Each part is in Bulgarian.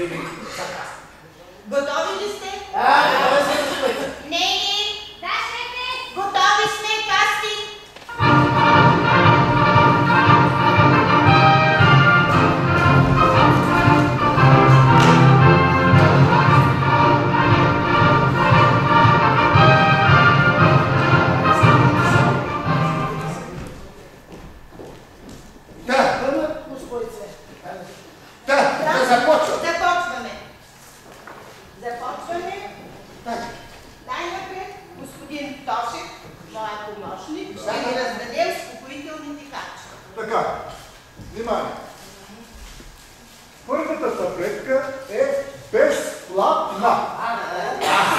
време за кастинг. Готови ли сте? Готови сме, госпожице. Нейни! Да, шефе! Готови сме, кастинг! Започваме. Най-напред господин Тошев, моя помощник, ще ни раздаде успокоителните качества. Така, внимание. Първата таблетка е безплатна.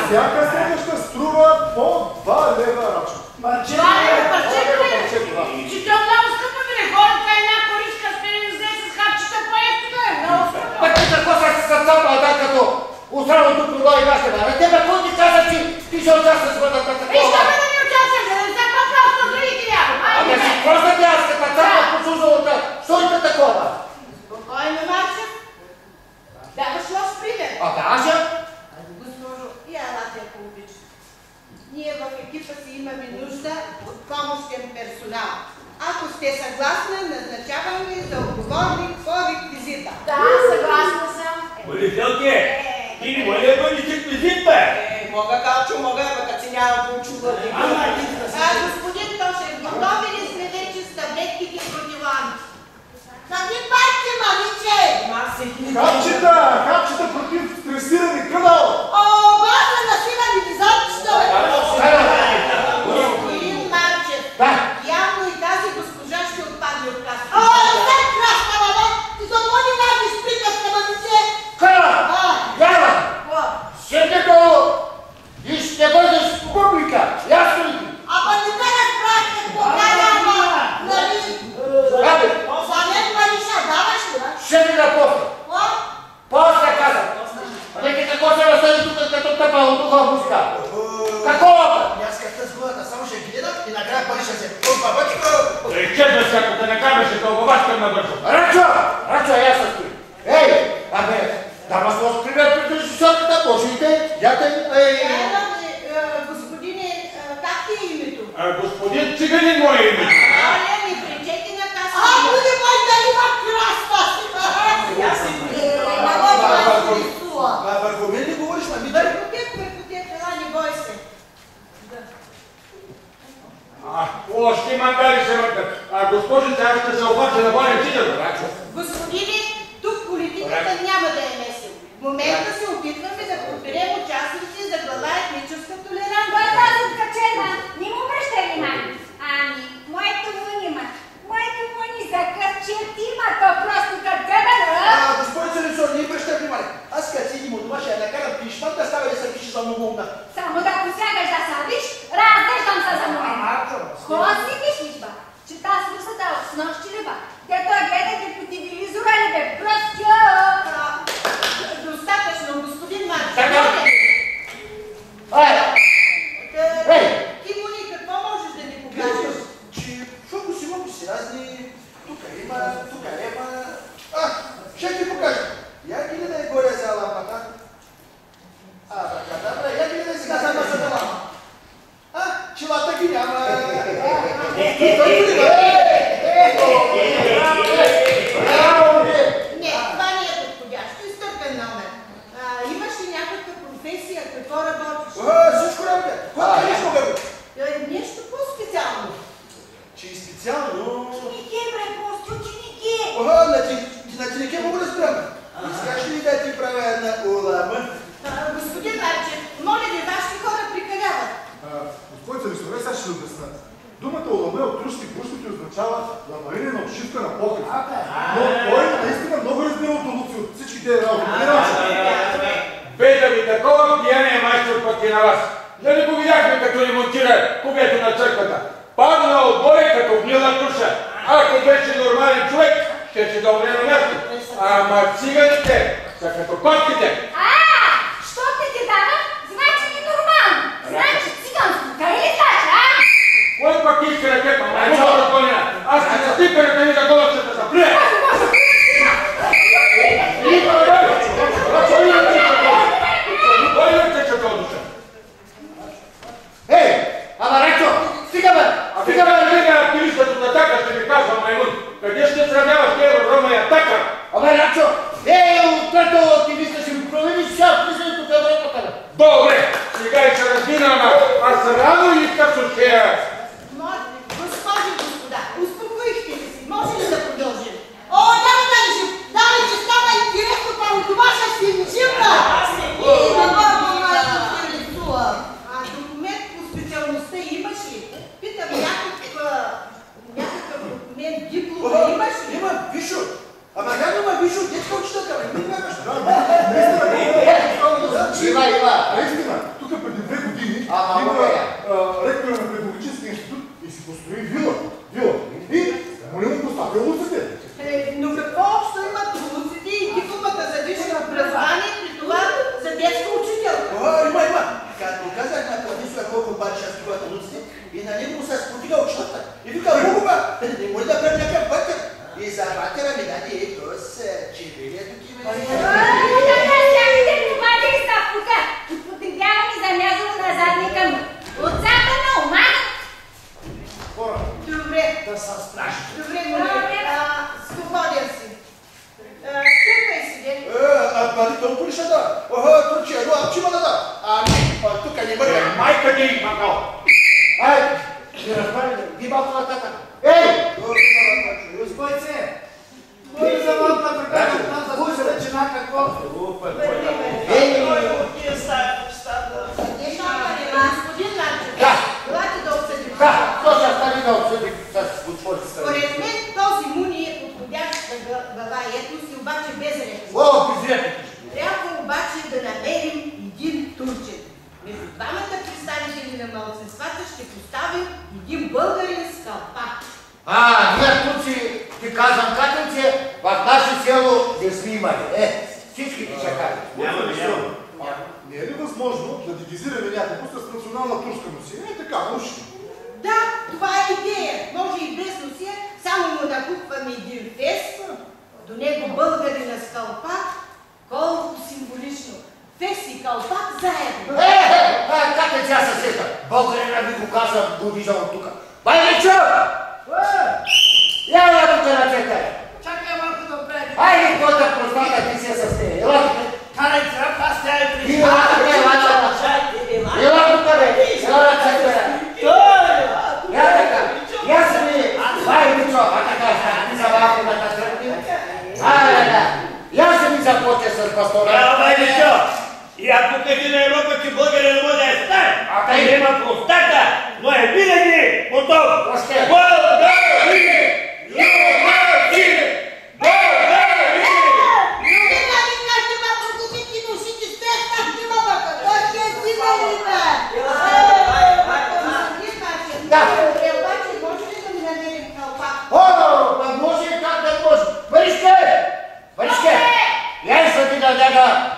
Всяка следваща струва по 2 лева рачно. Че тя много скъпа ми не хората една коричка с пени взе с хапчета по-ефтино е много скъпа. Така какво са се съцапа, да, като отравото продай гаща, бе? Тебе кой ти каза, че ти ще участваш в бъдата такова? Виж, да не участваш, да не са по-просто дори ти няма. Ама си просто ти аз като цапа по чуждата, що и такова? Спокойно, Марчев. Даваш лош пример. А да, Аша? Госпожо, и елате, ако обичате. Ние в екипа си имаме нужда от помощен персонал. Ако сте съгласна, назначавам ви за отговорник по реквизита. Да, съгласна съм. Полицелке, ти не може да бъдеш реквизит, бе? Мога, Калчо, мога, като си нямам получува. Господин Тошев, готови ли сме вече с таблетките против анти? Какви пачки, маличе? Капчета против стресирани къдал! О, база на сина ми визачета, бе! Господин Марчев, явно и тази госпожа ще отпадне от каста. О, след краска, бе! Ти за моди набиш приказка, маличе! Кара! Яна! Ще го... И ще бъдеш публика, ясно ли? Ама не ме разбрахте, поканя, ама... Нали? Занет Мариша, даваш ли, бе? Ще ми напосле. После казвам. Нека какво се разсъди тук като тъпа от духа музика? Какво? Аз какта с главата, само ще гледам и накрая Мариша се. Бабачко! Рече всяко, да не камеше дълбовачкам на бързо. Рачо, я съм тук. Ей, дама с лош пример пред режисьорката, можете, Господине, как ти е името? Господин Циганин мое име. Оле, ми пречете на каса. Буде мой дали има краста си, Върху мен ли говориш, мамите? върху теб, ела, не бой се. Още мандали се мъркат. Госпожица, аз ще се обаче да водим цигаро. Господине, тук политиката няма да е месен. В момента се опитваме да подберем участници за глава етническа толерантност. Той тази откачена, не му обръща внимание. Ами, моето муни за късчет има, то просто като гъбела. Госпожица Лисор, не обръща внимание. Аз като си идим от дома, ще я накарам пишмат да става да се пише за много умна. Само да посягаш да садиш, раздеждам се за момента. Какво си мислиш, ба? Че тази слусата с нощи ли, ба? Дето гледате по телевизора ли, бе? Просто! Достатъчно, господин Марчев. Ти, Муни, какво можеш да ни покажеш? Че фокус има по си разни. Тук има. Ще ти покажа. Я ги да е горе за лампата. Така, добре, я ги да е сега за лампа. Чилата ги няма. Не, това не е подходящо. Изтъркан номер. Имаш ли някаква професия? Какво работиш? Всичко работя. Какво правиш, мога? Нещо по-специално. Че и специално... Ученики, бре, просто ученики! На ти не мога да разбирам. Искаш ли да ти правя една улама? Господин Марчев, моля ви, вашите хора прикаляват. Госпожица Лисоре, сега ще обясня. Думата уламе от рушки бушките означава ламарина на обшивка на покрив. Но той наистина много разбира от Луци от всички тези работи. Бе да ви такова пияния майстор пък и на вас. Нали го видяхме като ни монтира кубето на църквата. Падна отборе като гнила туша. Ако беше нормален човек, ще си да умре на място. Ама циганите са като котките. Що те дава? Значи не нормално. Значи циганско. Къде ли значи, Кой пък иска да кепа? Аз ще се стипя да ни за голъчета са. Прие! да се справиш. Добре, свободен си. Чакай си, ден. Бъди толкова ли ще да? Турче, едно апчима да да. Тук не бъде. Майка ти има кал. Ай, не разбрали да, ги малко нататък. Ей! Успойте! Кой за малка така на за чина какво? Ей! Господин Ланчев, Да. елате да обсъдим. Да, то ще стане да обсъдим с госпожи страни. Според мен този муни е подходящ за глава и етнос и обаче без реплики. О, без реплики. Трябва обаче да намерим един турчен. Между двамата представители на малцинствата ще поставим един българин с калпак. Ние турци, ти казвам катенце, в наше село не сме имали. Всички ти ще кажат. Не е ли възможно да дигизираме някакво с национална турска носия? Така, научно. Да, това е идея. Може и без носия, само му накупваме един фест, до него българина с калпак, колко символично. Фест и калпак заедно. Катенце аз съседа. Българина ви го казвам, го виждам от тук. Байличо! Ела тук на центъра. Чакай малко да опреди. Айде, каквото простата ти се с нея. Ела тук. Карай трап, аз тя е при... Ела тук, ела тук, бе. Ела на центъра. Я така. Я се ми. Байличо, така, ти за малко на тази. Я се ми започне с пастора. Байличо! И ако кажи на Европа, че българин не може да е стар, той има простата, но е винаги готов.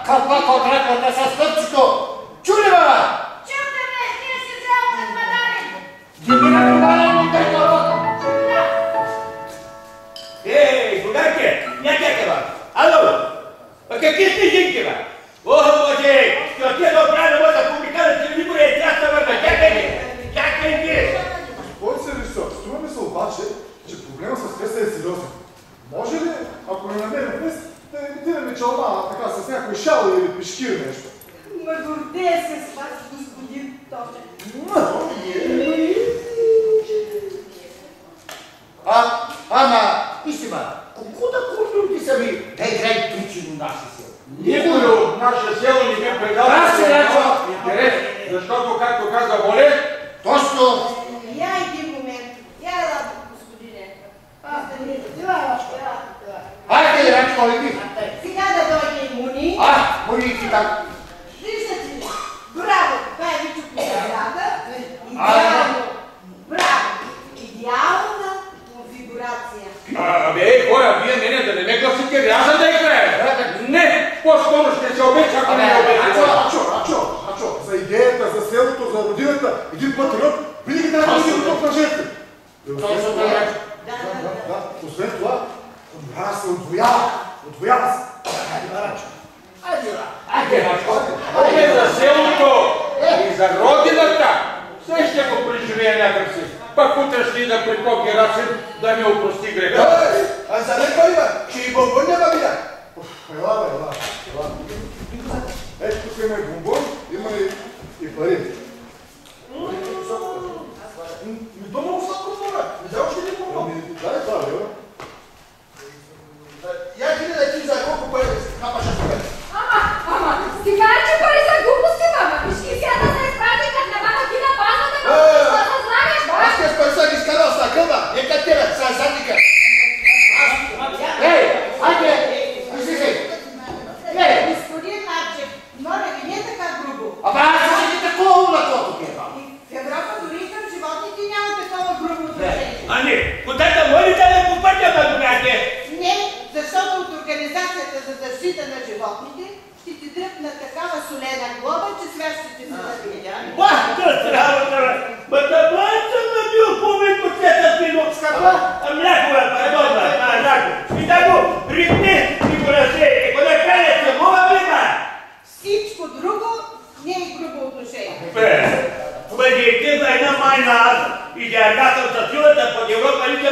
Калпак от ръката с къпчето! Чули, баба? Чухте ме, ние си взел пред мадами. Ги ми напивали и калпак. Ей, другарке, я чакай, бе. Ало, какви сте жинки, бе? Ох, Боже, ще отида да оправя моята публикана телевизора и тя става, бе. Чакай ги. Кой се рисува? Струва ми се обаче, че проблема с феста е сериозен. Може ли, ако не намерим фест, да имитираме чалма, така, с някой шал или пешкир нещо? Ма гордея се с вас, господин Тошев. Ама, истина, колко да културни са ви да играят причини наши село? Никой от наше село не би предал интерес, защото, както каза Воле, Точно. Я един момент. Я елате, господине. Айде, Рачко, иди. Сега да дойде и Муни. Муни ти там. Виждате ли? Браво! Това е Вичо Козарята. Идеално. Браво! Идеална конфигурация. Абе, хора, вие мене да не ме гласите, ряза да играе. Не, по-скоро ще се обече, ако не ме обече. Ачо, за идеята, за селото, за родината, един патриот винаги трябва да си готов на жертви. Да. Освен това, хонорара се отвоява. Отвоява се. Айде, Рачко. Айде за селото и за родината. Все ще го преживея някак си. Пак утре ще ида при Коки Рашин да ми опрости греха. А за не пари, бе, че и бомбон няма видя. Ела. Ето тук има и бомбон, има и пари. Дома му сладко това, не взел още един бомбон. Дай това, бе. Я види да ти за колко пари хапаш от пари. Ама, сега че пари са глупости, мама. Вижки сега да се изправи, като на мама ти на базата, но да знаеш, ба? Аз те пари са ги скарал с акълна, нека тебе, са задника. Айде, излизай. Господин Марчев, моля ви, не е така грубо. Аз ще ти такова на което ти е там. В Европа дори към животните няма такова грубо отношение. Ани, котата молите да по пътя, бе, другарке? Не, защото от Организацията за защита на животните ще ти дръпна такава солена глоба, че свят ще ти се забия. Бахта сработа, бе! Бъдъбън съм набил половин котлета с вино. С какво? Мляко, бе, пардон, бе, мляко. И да го ритни и го разсея. Ако да кажеш, се мога ли, бе? Всичко друго не е грубо отношение. Бе, бъде една майна аз и дяргател за силата под Европа, нито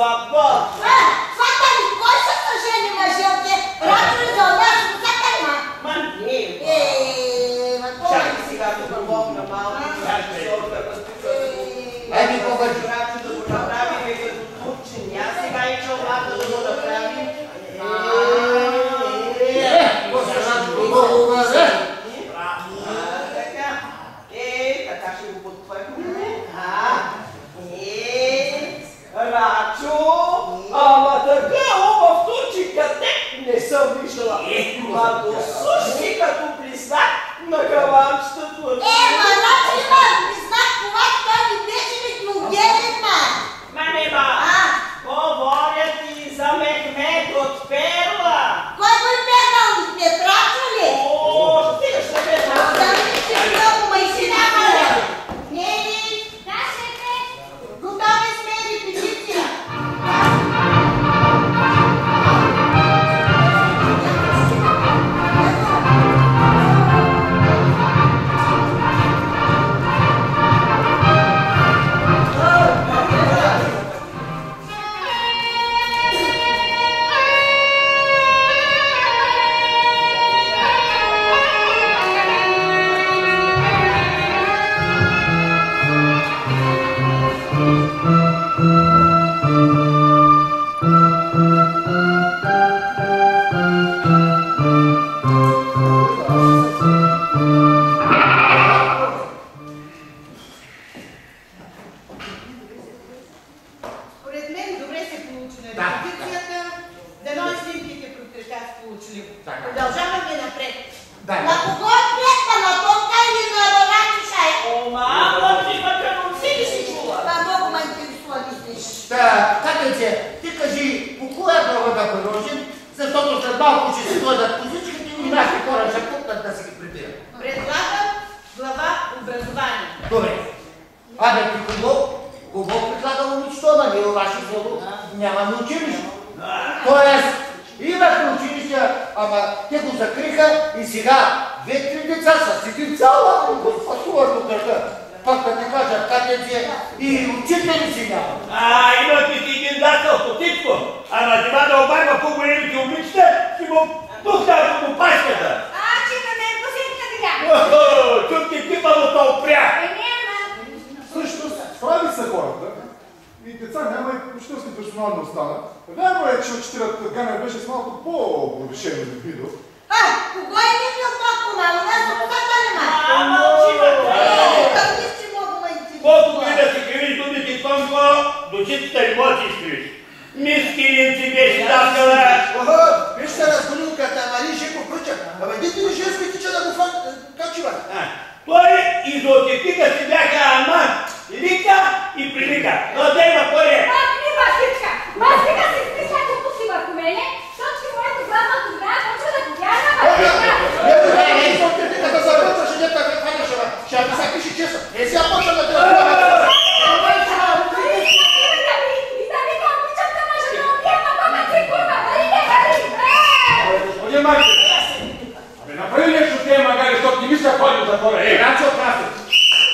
сватба. Свата ли? Кой са съжени мъжелте? Рачо ли за отдаш? Свата ли, ма? Ма не, Ма кой? чакай сега да помогна малко. Айде, побързи. Рачо да го направим като турчин. Аз сега и чалмата да го направим. Така ще го подпъхнем. Рачо, ама така, в Турчи къде не съм виждала. Ма до сушки като близнак на каванчетата. Ма Рачо има признак, когато той ми беше микногенен, ма. Ма не ба, говоря ти за Мехмед от Перла. Кой го е пернал? Петрачо ли? О, стигаш на Перла. Да ми се много майсина, моля. Нели? Да, шефе. Готови сме репетиция. Според мен добре се получи на репетицията. Дано и снимките протекат сполучливо. Продължаваме напред. На кого е плетка? На Тонка или на Рачо Шай? Мама, ти ма канонци ли си чула? Това много ме интересува, мислиш. Катенце, ти кажи, по коя глава да продължим, защото след малко ще си дойдат позичките и нашите хора ще купнат да се ги прибират. Предлагам глава образование. Добре. Абе, ти кого предлага момичето, ама ние във ваше село нямаме училище. Тоест, имахме училище, ама те го закриха и сега 2-3 деца са сидим цяла пътува до града. Пак да ти кажа, катенце и учители си няма. Имате си един дател потитко, ама това да обарва по-големите момичета, ще го пухна по пачката. Че на мен посетка видя. Тук ти пипалото опря. Всъщност, прави са хората. И деца няма и учителски персонал не остана. Вярно е, че учителят Ганер беше с малко по-повишен видео. Кого е мислил това комало? Аз съм така нема. Мълчи, Как мисли много ме интересува? Колко и да си кривиш думите, Тонко, до чистата ли може да изкривиш? Мис Килинци беше даскала. Вижте разгонилката, Мари Жеков пръча. Абе, дите ли женски тича да го качива? Той изотипика си бяха ама, лика и прилика. Но да има пари. Баскичка! Баскичка си списа като си върху мене, защото си моето главна добра, почва да повярва Като завърта женята, бе, хванеше, бе. Ще ми се пише честно. Сега почва да трябва. Господин Марчев, абе направи нещо с тези магари, защото не ми се ходи за хора. Рачо отрасли.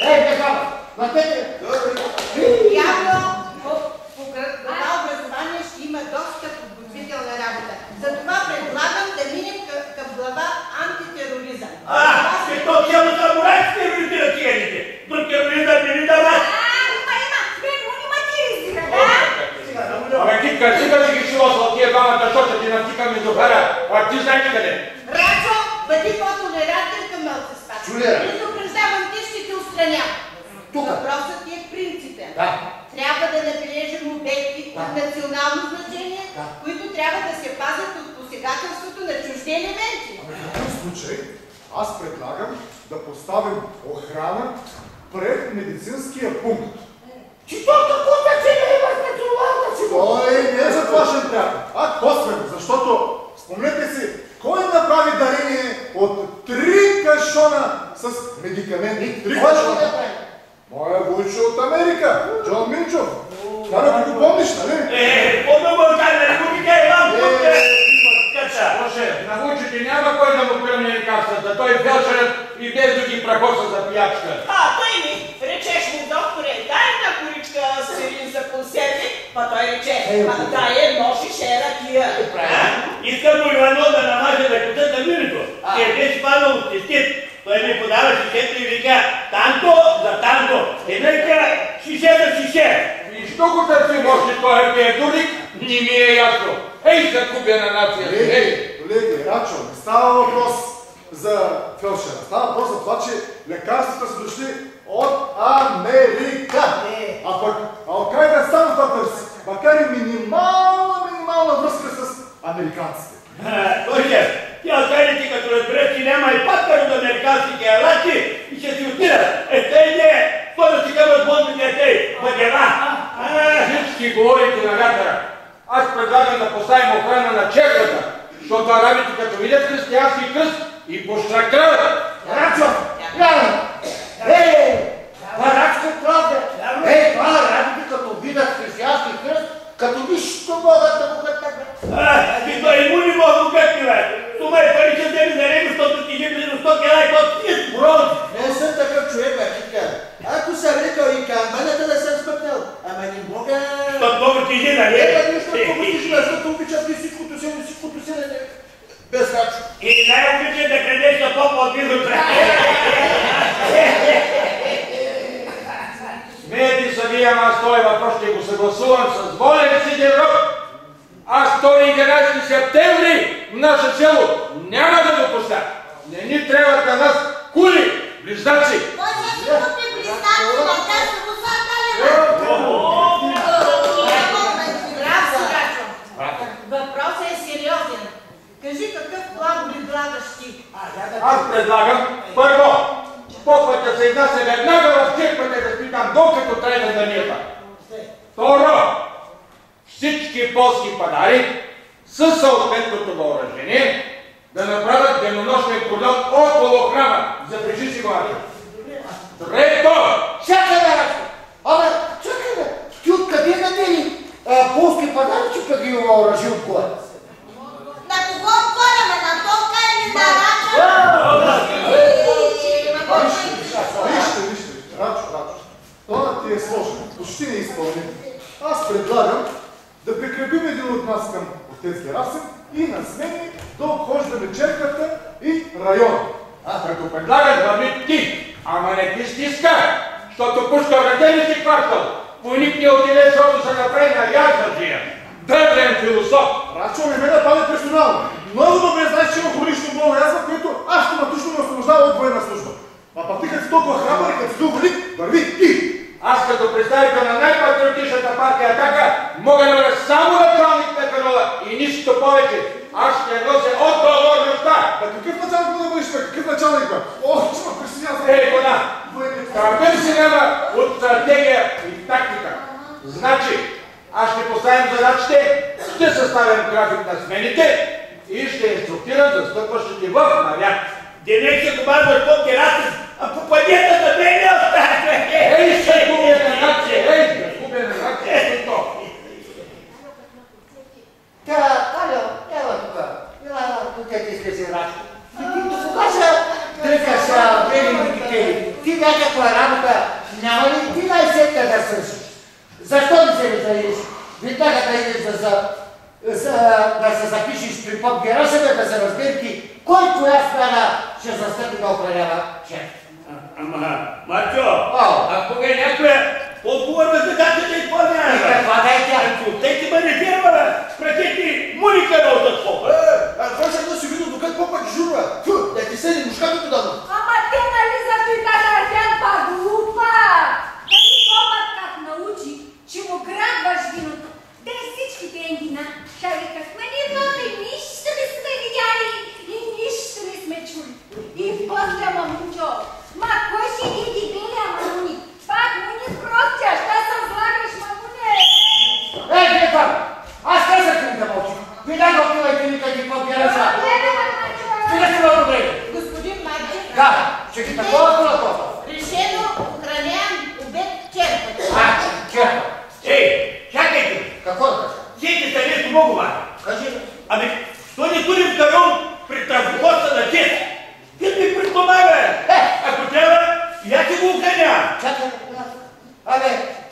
Не хора, на тебе. Явно по това образование ще има доста подготвителна работа. Затова предлагам да минем към глава антитероризъм. Ето тяло за морайците ролите на циганите. Друг тероризъм не ви дава. Абе ти кажи да си ги шилосвал тия двамата, защото ще ти натикаме до хара. А ти знаеш къде? Рачо, бъди по-толерантен към мълцинствата. Чулия. Предупреждавам, ти ще те устранявам. Тук. Въпросът ти е принципен. Да. Трябва да набележим обекти от национално значение, които трябва да се пазят от посегателството на чужди елементи. В такъв случай аз предлагам да поставим охрана пред медицинския пункт. Че то какво значение има с националната сигурност? Той не е заплашен пряко, а косвено, защото спомнете си, кой направи дарение от 3 кашона с медикаменти? 3 кашона! Моя Войчо от Америка, Джон Минчов. Трябва да го помниш, нали? По-дълго на република Иван Кутка. Слушай, на Вучите няма кой да му приеме лекарствата. Той фелдшерът и без да ги прахоса за пиячка. Той ми речеш му, докторе, дай на коричка сирин за консерви, па той рече, дай едно шише ракия. Искам му Ивано да намаже да кутат на виното. Те беше паднал от тестит. Той ми подава шишето и вика танто за танто. Вика шише за шише. И що го търси мощи този е дурник? Не ми е ясно. Ей, за купена нация. Колеги, Рачо, не става въпрос за фелшера. Става въпрос за това, че лекарствата са дошли от Америка. А пък Ал-Кайда само това търси. Макар и минимална връзка с американците. Точе, ти Ал-Кайда като разбереш, че няма и паткар от американските алачи и ще си отидат. Тъй не, това да си къват бомбите тъй, бъдева. Всички говорите на вятъра. Аз предлагам да поставим охрана на черквата, защото арабите като видят християнски кръст и поштракават. Рачо, гледай! Парачка правда! Това арабите като видят християнски кръст, като нищо могат да го гътнат. Ти той и му не мога да гътни, бе. Тума е пари, че вземи за него, защото ти жили до 100 кила и то ти е бронз. Не съм такъв човек, бе. Ако съм рекал и камбаната да съм спъпнал, ама не мога... Защото много тежи, нали? Нещо много тежи, защото обичат ли всичкото си, без Рачо. И най-обича да крадеш на попа от визото. Смеете се вие, ама аз този въпрос ще го съгласувам с Волен Сидеров. Аз 11 септември в наше село няма да го поставя. Не ни трябват на нас кули, близнаци. Той ще си купи близнаци, но тя ще го създалева. Браво, Рачо. Въпросът е сериозен. Кажи какъв план предлагаш ти? Аз предлагам първо, попът да се изнася веднага в черквата да спитам докато трайна данията. Второ, всички полски падари със съответното въоръжение да направят денонощен кордон около храма. Запиши си го, Ачо. Трето! Чакай, бе, Рачо! Абе, чакай, бе! Ти откъде надели полски падари, че пък ги въоръжи отгоре? На кого отгоре, на толка или на Рачо? Вижте, Рачо. Това ти е сложен, почти неизпълним. Аз предлагам да прикрепим един от нас към отец Герасим и на смени да обхождаме черквата и района. Като предлагат върви ти, ама не ти стиска, защото пушка в ръце не си хващал. Войник не отиде, защото се направи на язъчия. Древен философ. Рачо, не ме да паде персонално. Много добре знаеш, че има хронично болно язва, което автоматично ме освобождава от военна служба. А пък ти като си толкова храбър и като си толкова войник, върви ти! Аз като представител на най-патриотичната партия Атака мога да бъда само началник на канала и нищо повече. Аз ще нося отговорността. Какъв началник да бъдеш, какъв началник? О, че ме присъединя за... Ей, года! Какъв си няма от стратегия и тактика? Значи, аз ще поставим задачите, ще съставим график на смените и ще инструктирам застъпващите в наряд. Денек се командваш под Герасим, а попадията на мен не оставя. Ей, ще губя на нация! Ей, ще губя на нация! Алло, ела тук. Ела тук ти сте си, Рачо. Кога ще дръкаш бели китери? Ти някаква работа няма ли ти най-сетка да свършиш? Защо не се раздариш? Веднага да идеш да се запишеш при поп Герасим, да се разбери ти кой коя страна ще застъпи да управлява шеф. Ама, Марчо, ако е някоя отговорна задача да изпълнява. И каква да е тя? Те ти бъде фирма, бе. Прати Моника на отът попа. Кой ще да си видно докато попа ги журва? Да ти седи мушкато дадно. Ама те нали за той държан па глупа? Нали попът как научи, че му грабваш виното, да и всичките енгина, ще викаш, ма ние въпи нищо не сме видяли и нищо не сме чули. И после мамучо, ма кой ще ги били, мамуни? Пак му не простя, ще се злагаш, мамуне. Вие там! Аз казах ли да мълчи? Веднага отивайте ми къде поп Герасим. Стига се много добре. Господин Майчев. Да, ще ги такова това. Решено охранявам обект черквата. Черква. Ей, чакайте. Какво да кажа? Сите са нещо много важно. Кажи. Ами, що не турим карон при транспорта на чест? Ти ми предпомага. Ако трябва, я ти го охраня. Чакай. Абе,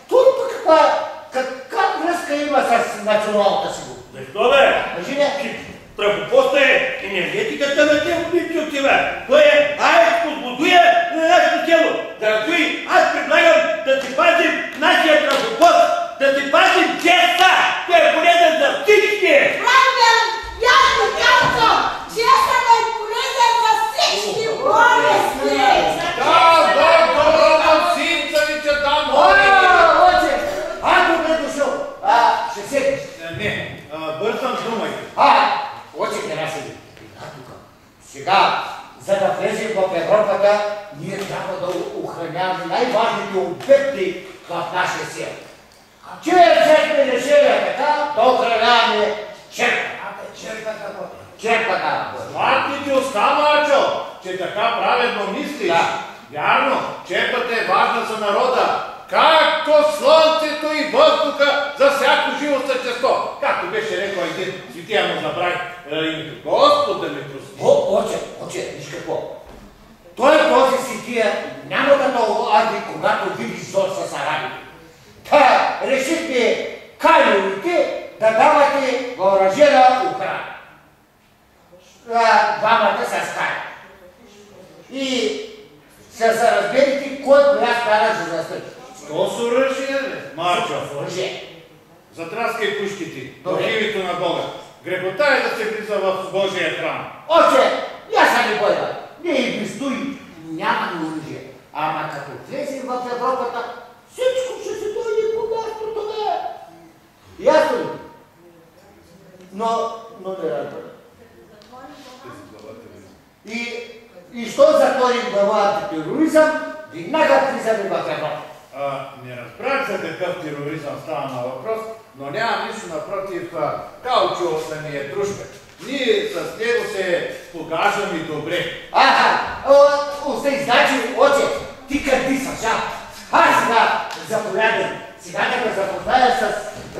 той пък каква връзка връзка има с националната сигурност? Защо бе? Кажи не? Трафопоста е енергетиката на тези убийци, бе. Той е аечко злодуя на нашето село. Заради аз предлагам да си пазим нашия трафопост, да си пазим честа. Той е полезен за всички. Правда, ясно казвам, честа е полезен за всички. Отче, добре дошъл. Ще седиш. Не, бързам думай. Отче, не се ли. Сега, за да влезем в Европата, ние трябва да охраняваме най-важните обекти в нашия сел. Чрез взехме решение така, да охраняваме черквата. Черквата. Златни ти остава, Ачо, че така праведно мислиш. Да. Вярно, черквата е важна за народа. Както слънцето и въздуха за всяко живо същество. Както беше рекал един светия, му забравих името. Господ да ми прости. Отче, виж какво. Той този светия няма да те олади, когато види зор с арабите. Та решихме кайорите да давате въоръжена охрана. Двамата с кай. И са се разберите кой коя стара за застъпи. Що с оръжие, бе? Марчо, Оръжие. затраскай пушките в името на Бога. Грехота е да се влиза в Божия храм. Отче, я са не бойда. Ние и близстои нямаме оръжие. Ама като влезем в Европата, всичко ще се дойде по мястото, бе. Ясно ли? Но не разбира. И що затворим глава антитероризъм, веднага влизаме в Европа. Не разбрах за какъв тероризъм става на въпрос, но нямам нищо напротив Каучо да ни е дружка. Ние с него се погаждаме добре. Значи, отче, ти къде са, жа? Сега заповядам. Сега да ме запозная с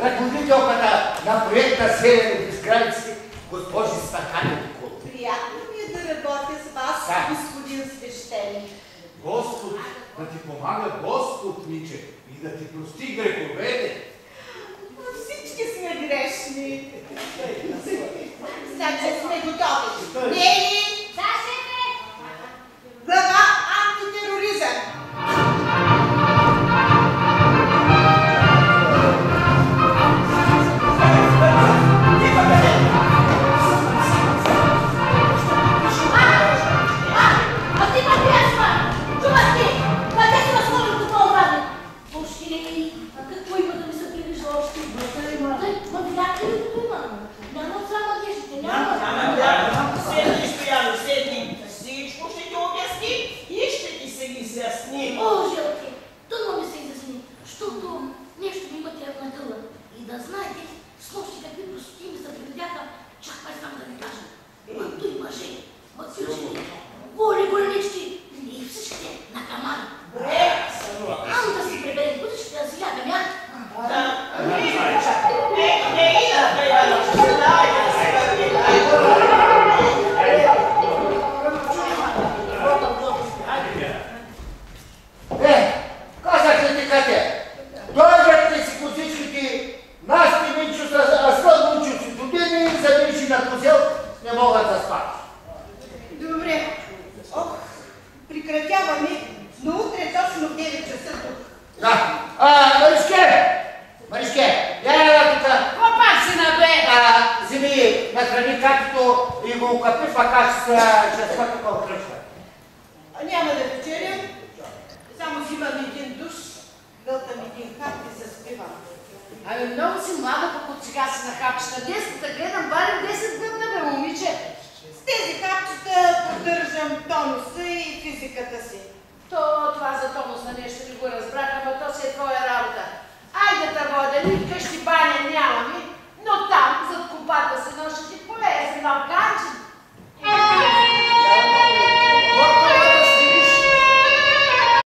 ръководителката на проекта Северни без граници, госпожи Стакани Никола. приятно ми е да работя с вас, господин свещеник. Господ да ти помага, Господ, Миче, и да ти прости греховете. Всички сме грешни. Значи сме готови. Нели? Да, шефе! Глава антитероризъм. Всичко ще ти обясни и ще ти се изясни. О, Желки, трудно ми се изясни, защото нещо ми има тяхнатъла. И да знаете, с нощи какви простоти ми се привидяха, чак май знам да ви кажа. Мъто и мъже, мъци учени, голи големички и всичките на камари. Ам да си приберем кутичките да си лягам, я? Казахте ти къде? Дойдете си по всичките нашите минчуса, слъдмучуци, години, завиши на козел, не могат да спат. Добре. Прекратяваме, но утре точно в 9 часа тук. Да. Маришке, я тук. Пак си на бе! Вземи нахрани както и го укъпи, пък аз ще спа тук в кръща. Няма да вечерям, само взимам един душ, гълтам един хап и се спивам. Ами много си млада, пък от сега си на хапчета. Днеската гледам барем 10 дъвна, бе, момиче. С тези хапчета поддържам тонуса и физиката си. Това за тонус на нещо ли